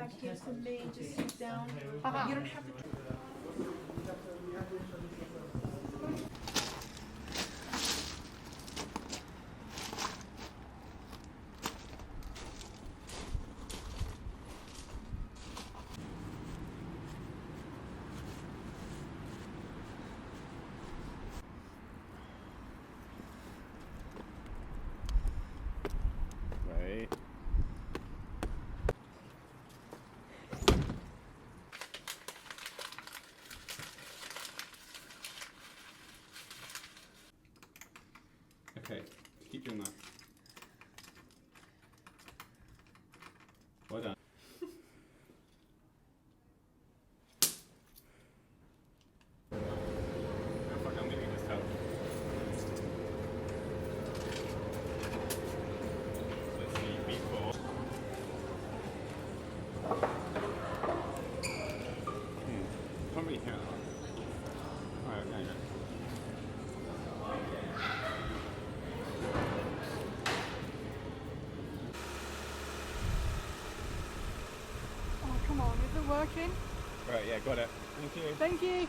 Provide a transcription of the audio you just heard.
back here to me and just sit down. You don't have to. Right. Okay, keep doing that. Well done. Oh, fuck, I'm leaving this out. Let's see, meatball. Can't really hear that. Alright, there you go. Oh, come on, is it working? Right, yeah, got it. Thank you. Thank you.